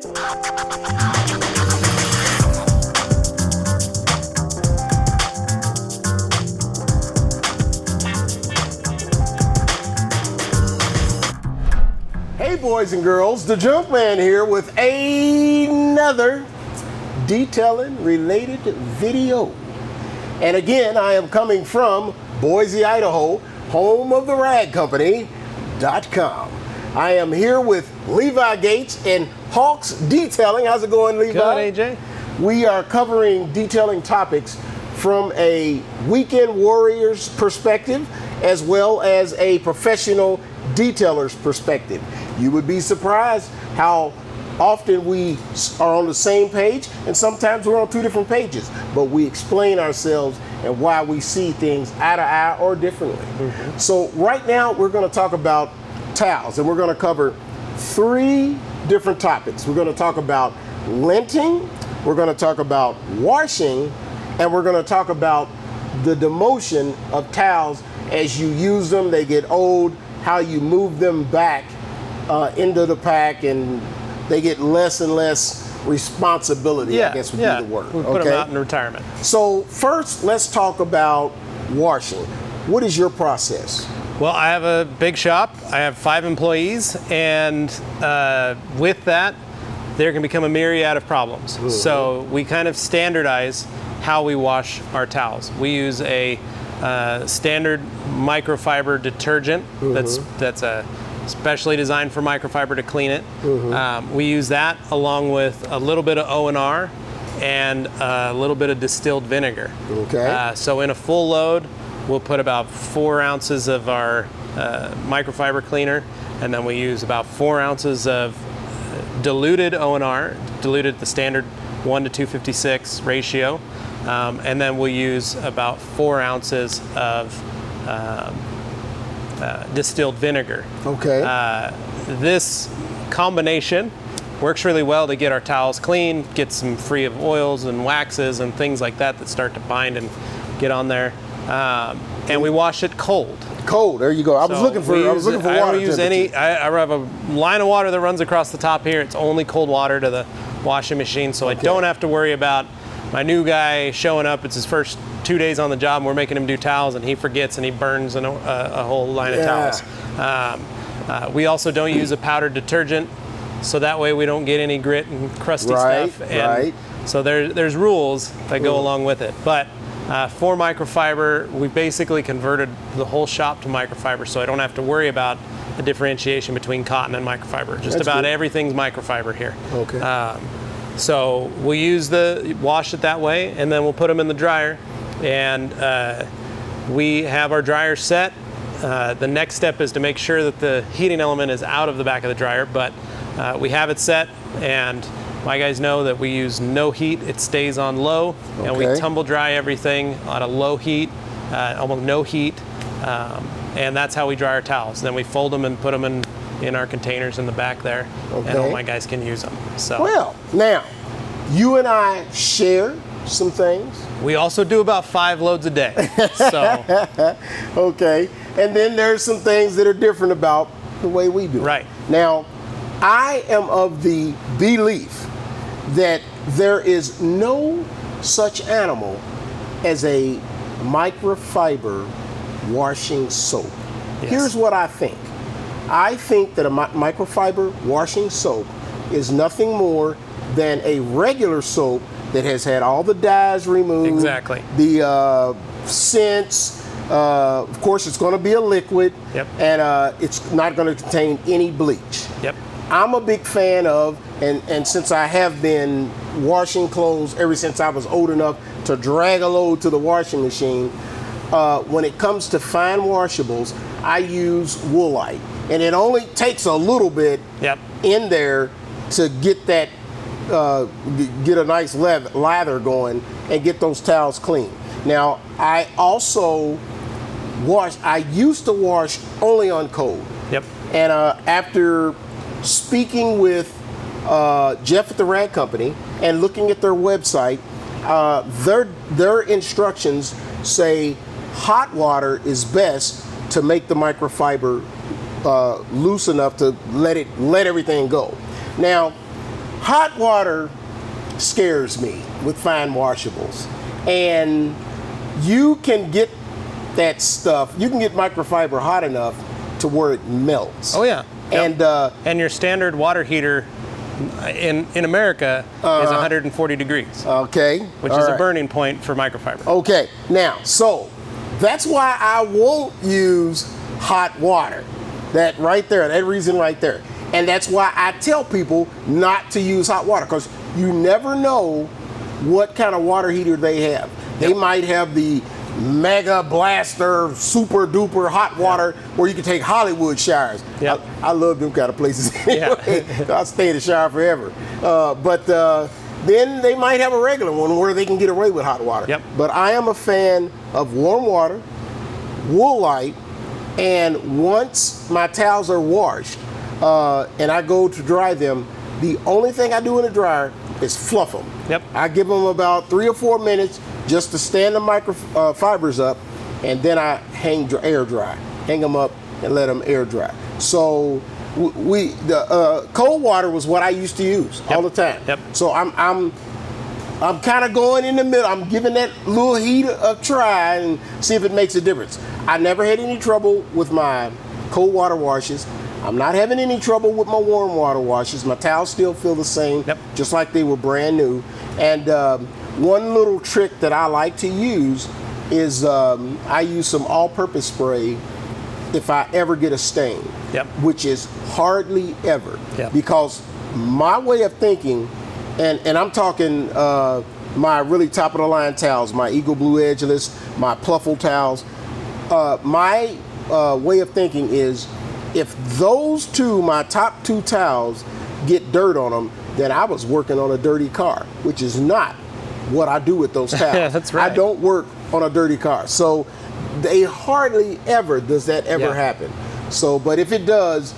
Hey boys and girls, the Junkman here with another detailing related video. And again, I am coming from Boise, Idaho, home of the rag company.com. I am here with Levi Gates and Hawks Detailing. How's it going, Levi? Good, AJ. We are covering detailing topics from a weekend warrior's perspective as well as a professional detailer's perspective. You would be surprised how often we are on the same page, and sometimes we're on two different pages, but we explain ourselves and why we see things eye to eye or differently. Mm-hmm. So right now we're going to talk about towels, and we're going to cover three different topics. We're going to talk about linting, we're going to talk about washing, and we're going to talk about the demotion of towels as you use them, they get old, how you move them back into the pack, and they get less and less responsibility, I guess would be the word. We put them out in retirement. So first, let's talk about washing. What is your process? Well, I have a big shop. I have 5 employees, and with that, there can become a myriad of problems. Mm-hmm. So we kind of standardize how we wash our towels. We use a standard microfiber detergent. Mm-hmm. that's a specially designed for microfiber to clean it. Mm-hmm. We use that along with a little bit of O&R and a little bit of distilled vinegar. Okay. So in a full load, we'll put about 4 ounces of our microfiber cleaner, and then we use about 4 ounces of diluted O&R, diluted the standard 1 to 256 ratio, and then we'll use about 4 ounces of distilled vinegar. Okay. This combination works really well to get our towels clean, get some free of oils and waxes and things like that that start to bind and get on there. And we wash it cold. Cold. There you go. I was looking for water. I don't use any. I have a line of water that runs across the top here. It's only cold water to the washing machine, so I don't have to worry about my new guy showing up. It's his first 2 days on the job, and we're making him do towels, and he forgets and he burns a whole line of towels. We also don't use a powdered detergent, so that way we don't get any grit and crusty stuff. And so there's rules that go along with it. But for microfiber, we basically converted the whole shop to microfiber, so I don't have to worry about the differentiation between cotton and microfiber. Just about everything's microfiber here. Okay. So we'll wash it that way, and then we'll put them in the dryer. And we have our dryer set. The next step is to make sure that the heating element is out of the back of the dryer, but we have it set, and my guys know that we use no heat. It stays on low, and we tumble dry everything at a low heat, almost no heat, and that's how we dry our towels. Then we fold them and put them in our containers in the back there, and all my guys can use them. So. Well, now, you and I share some things. We also do about 5 loads a day. So. Okay, and then there's some things that are different about the way we do it. Right. Now, I am of the belief that there is no such animal as a microfiber washing soap. Yes. Here's what I think. I think that a microfiber washing soap is nothing more than a regular soap that has had all the dyes removed. Exactly. The scents. Of course, it's going to be a liquid. Yep. And it's not going to contain any bleach. Yep. I'm a big fan of, and since I have been washing clothes ever since I was old enough to drag a load to the washing machine, when it comes to fine washables, I use Woolite. And it only takes a little bit in there to get that, get a nice lather going and get those towels clean. Now, I also I used to wash only on cold. Yep. And after speaking with Jeff at the Rag Company and looking at their website, their instructions say hot water is best to make the microfiber loose enough to let everything go. Now, hot water scares me with fine washables. And you can get that stuff, you can get microfiber hot enough to where it melts. Oh yeah. And and your standard water heater in America is 140 degrees. Okay. Which is a burning point for microfiber. Okay. Now, so that's why I won't use hot water. That right there, that reason right there. And that's why I tell people not to use hot water, because you never know what kind of water heater they have. They might have the mega blaster super duper hot water where you can take Hollywood showers. Yep. I love them kind of places anyway. I'll stay in the shower forever. But then they might have a regular one where they can get away with hot water. Yep. But I am a fan of warm water, wool light, and once my towels are washed and I go to dry them, the only thing I do in the dryer is fluff them. Yep. I give them about 3 or 4 minutes just to stand the microfibers up, and then I air dry. Hang them up and let them air dry. So the cold water was what I used to use all the time. Yep. So I'm kind of going in the middle. I'm giving that little heat a try and see if it makes a difference. I never had any trouble with my cold water washes. I'm not having any trouble with my warm water washes. My towels still feel the same, just like they were brand new. And one little trick that I like to use is I use some all-purpose spray if I ever get a stain, which is hardly ever. Because my way of thinking, and I'm talking my really top-of-the-line towels, my Eagle Blue Edgeless, my Pluffle towels, my way of thinking is if those two, my top 2 towels, get dirt on them, then I was working on a dirty car, which is not what I do with those towels. That's right. I don't work on a dirty car. So they hardly ever does that ever happen. So, but if it does,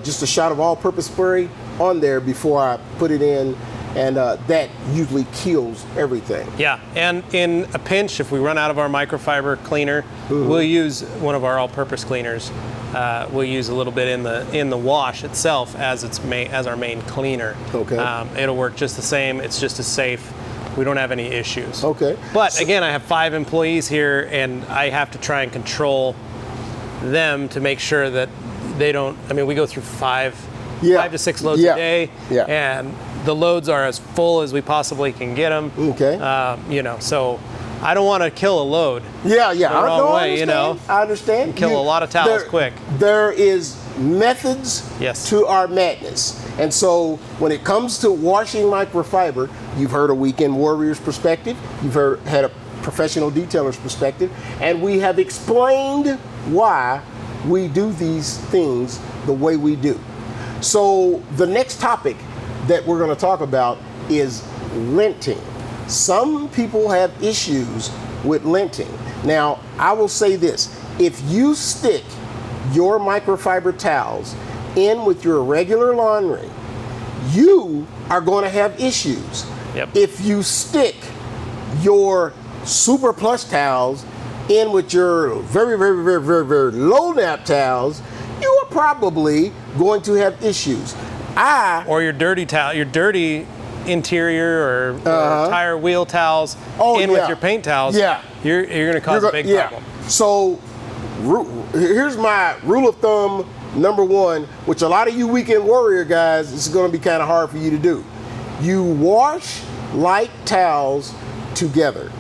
just a shot of all-purpose spray on there before I put it in, and that usually kills everything. Yeah, and in a pinch, if we run out of our microfiber cleaner, we'll use one of our all-purpose cleaners. We'll use a little bit in the wash itself as our main cleaner. Okay. It'll work just the same. It's just as safe. We don't have any issues. Okay. But again, I have 5 employees here, and I have to try and control them to make sure that they don't. I mean, we go through 5 to 6 loads a day, and the loads are as full as we possibly can get them. Okay. So I don't want to kill a load. Yeah. The wrong way, I understand. Kill a lot of towels quick. There is methods to our madness. And so when it comes to washing microfiber, you've heard a Weekend Warrior's perspective, you've had a professional detailer's perspective, and we have explained why we do these things the way we do. So the next topic that we're going to talk about is linting. Some people have issues with linting. Now, I will say this. If you stick your microfiber towels in with your regular laundry, you are going to have issues. If you stick your super plush towels in with your very, very, very, very, very low nap towels, you are probably going to have issues. Or your dirty towel, your dirty interior or tire wheel towles with your paint towels. You're going to cause a big problem. So here's my rule of thumb number 1, which a lot of you Weekend Warrior guys, this is going to be kind of hard for you to do. You wash light towels together.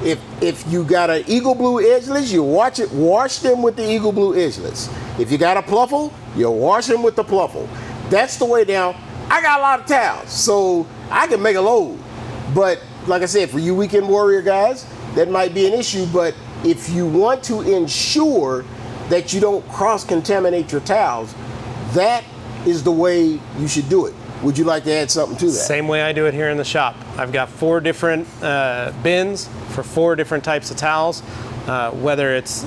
If you got an Eagle Blue Edgeless, you wash them with the Eagle Blue Edgeless. If you got a Pluffle, you wash them with the Pluffle. That's the way down. I got a lot of towels, so I can make a load. But like I said, for you Weekend Warrior guys, that might be an issue. But if you want to ensure that you don't cross-contaminate your towels, that is the way you should do it. Would you like to add something to that? Same way I do it here in the shop. I've got 4 different bins for 4 different types of towels. Whether it's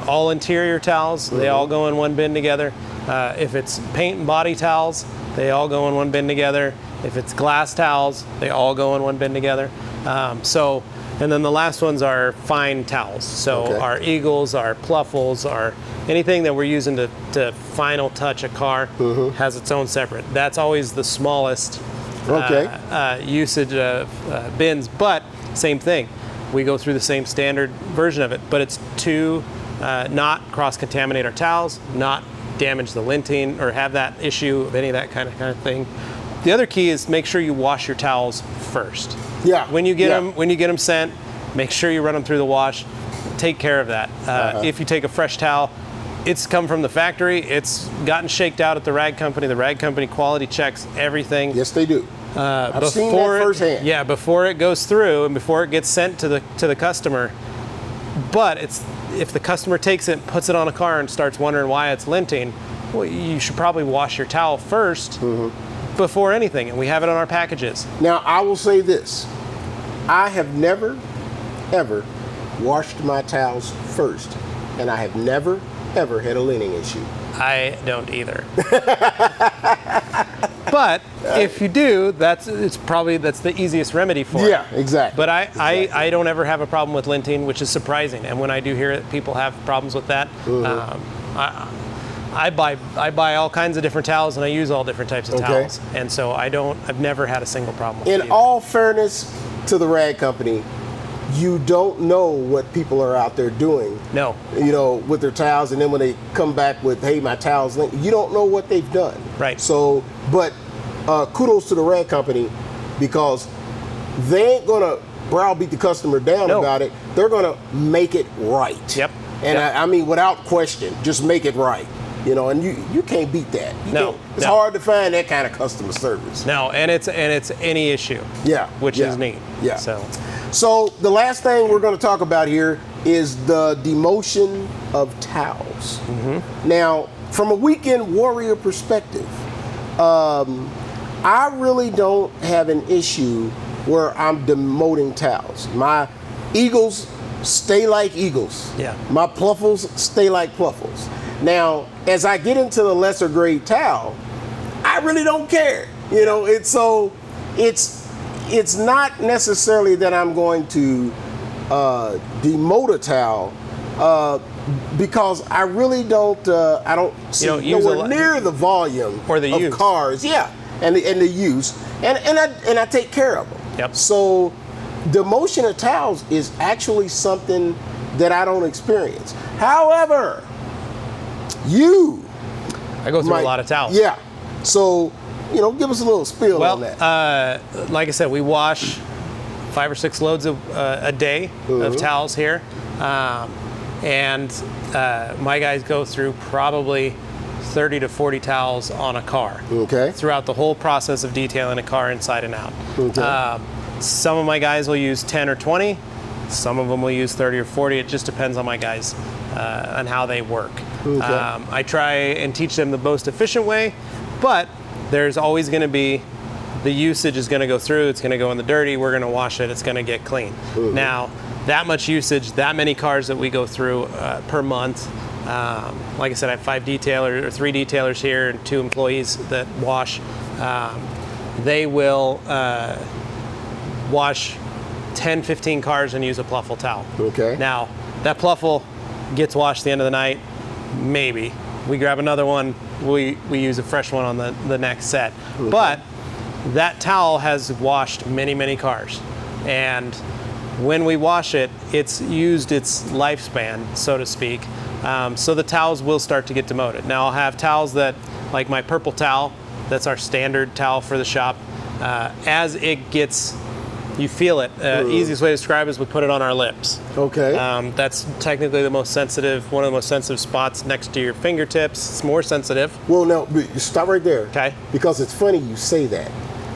all interior towels, they all go in one bin together. If it's paint and body towels, they all go in one bin together. If it's glass towels, they all go in one bin together. And then the last ones are fine towels. So our Eagles, our Pluffles, our anything that we're using to final touch a car has its own separate. That's always the smallest usage of bins, but same thing. We go through the same standard version of it, but it's to not cross-contaminate our towels, not damage the linting or have that issue of any of that kind of thing. The other key is make sure you wash your towels first. Yeah. When you get them sent, make sure you run them through the wash. Take care of that. If you take a fresh towel, it's come from the factory. It's gotten shaked out at the rag company. The rag company quality checks everything. Yes, they do. I've seen that firsthand. Yeah, before it goes through and before it gets sent to the customer. But if the customer takes it, puts it on a car, and starts wondering why it's linting, well, you should probably wash your towel first before anything. And we have it on our packages. Now, I will say this: I have never, ever washed my towels first, and I have never, ever had a linting issue. I don't either. But if you do, that's the easiest remedy for it. Yeah, exactly. But I don't ever have a problem with linting, which is surprising. And when I do hear that people have problems with that, I buy all kinds of different towels, and I use all different types of towels. And so I've never had a single problem with it. In all fairness to the rag company, you don't know what people are out there doing. No. With their towels, and then when they come back with, hey, my towel's linked, you don't know what they've done. Right. So, but kudos to the rag company, because they ain't gonna browbeat the customer down about it. They're gonna make it right. Yep. And I mean, without question, just make it right. And you can't beat that. It's hard to find that kind of customer service. No, and it's any issue. Yeah. Which is neat. Yeah. So the last thing we're going to talk about here is the demotion of towels. Now, from a weekend warrior perspective, I really don't have an issue where I'm demoting towels. My eagles stay like eagles. Yeah. My pluffles stay like pluffles. Now, as I get into the lesser grade towel, I really don't care. It's not necessarily that I'm going to demote a towel because I really don't. I don't see nowhere near the volume or the of use. Cars. Yeah, and the use, and I take care of them. Yep. So, demotion of towels is actually something that I don't experience. However, I go through a lot of towels. Yeah. So, give us a little spiel on that. Like I said, we wash 5 or 6 loads a day of towels here. And my guys go through probably 30 to 40 towels on a car. Okay. Throughout the whole process of detailing a car inside and out. Okay. Some of my guys will use 10 or 20. Some of them will use 30 or 40. It just depends on my guys on how they work. Okay. I try and teach them the most efficient way, but there's always going to be the usage is going to go through. It's going to go in the dirty. We're going to wash it. It's going to get clean. Now, that much usage, that many cars that we go through per month. Like I said, I have 3 detailers here and 2 employees that wash. They will wash 10, 15 cars and use a pluffle towel. Okay. Now, that pluffle gets washed at the end of the night, maybe. We grab another one, we use a fresh one on the next set. Okay. But that towel has washed many, many cars. And when we wash it, it's used its lifespan, so to speak. So the towels will start to get demoted. Now I'll have towels that, like my purple towel, that's our standard towel for the shop. As it gets, you feel it. Easiest way to describe it is we put it on our lips. Okay. That's technically one of the most sensitive spots next to your fingertips. It's more sensitive. Well, now, stop right there. Okay. Because it's funny you say that.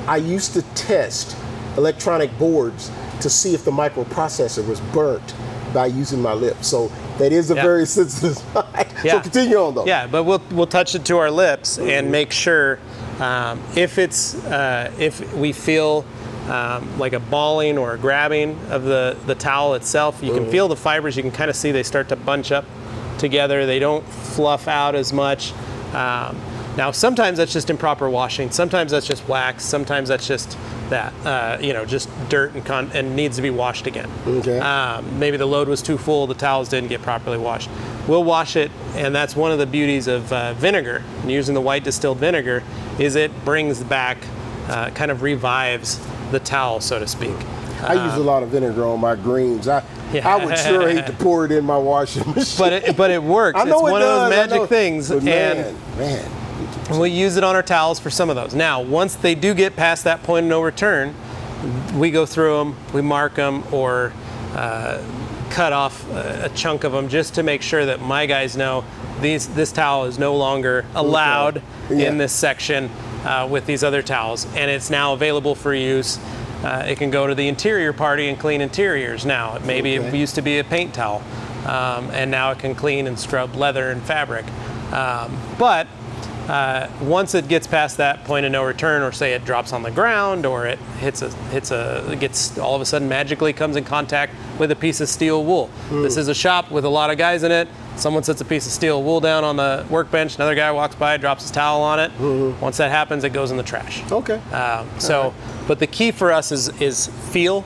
I used to test electronic boards to see if the microprocessor was burnt by using my lips. So that is a very sensitive spot. Yeah. So continue on though. Yeah, but we'll touch it to our lips and make sure if we feel like a balling or a grabbing of the towel itself, you can feel the fibers. You can kind of see they start to bunch up together. They don't fluff out as much. Now, sometimes that's just improper washing. Sometimes that's just wax. Sometimes that's just that, just dirt and needs to be washed again. Okay. Maybe the load was too full. The towels didn't get properly washed. We'll wash it, and that's one of the beauties of vinegar. And using the white distilled vinegar is it brings back kind of revives the towel, so to speak. I use a lot of vinegar on my greens. I would sure hate to pour it in my washing machine. But it works. It's one of those magic things. But man. And we use it on our towels for some of those. Now, once they do get past that point of no return, we go through them, we mark them, or cut off a chunk of them just to make sure that my guys know this towel is no longer allowed in this section with these other towels, and it's now available for use. It can go to the interior party and clean interiors now. Maybe it used to be a paint towel, and now it can clean and scrub leather and fabric. But once it gets past that point of no return, or say it drops on the ground, or it gets all of a sudden magically comes in contact with a piece of steel wool. This is a shop with a lot of guys in it. Someone sets a piece of steel wool down on the workbench, another guy walks by, drops his towel on it. Once that happens, it goes in the trash. Okay. But the key for us is feel,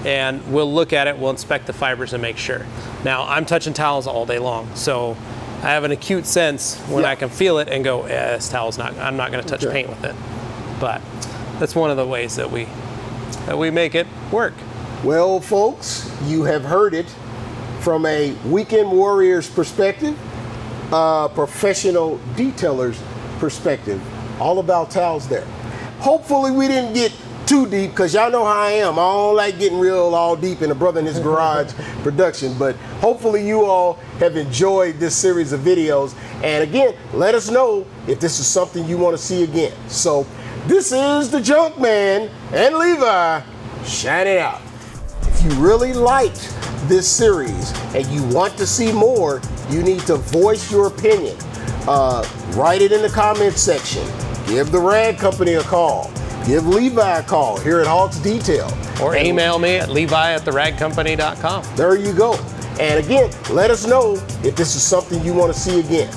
and we'll look at it, we'll inspect the fibers and make sure. Now, I'm touching towels all day long, so I have an acute sense when I can feel it and go, this towel's I'm not going to touch paint with it. But that's one of the ways that we make it work. Well, folks, you have heard it from a weekend warrior's perspective, professional detailer's perspective, all about towels there. Hopefully we didn't get too deep, because y'all know how I am. I don't like getting real all deep in a brother in his garage production, but hopefully you all have enjoyed this series of videos. And again, let us know if this is something you want to see again. So this is the Junkman and Levi shining out. If you really liked this series and you want to see more, you need to voice your opinion. Write it in the comments section. Give the Rag Company a call. Give Levi a call here at Hawks Detail. Or email me at levi@theragcompany.com. There you go. And again, let us know if this is something you want to see again.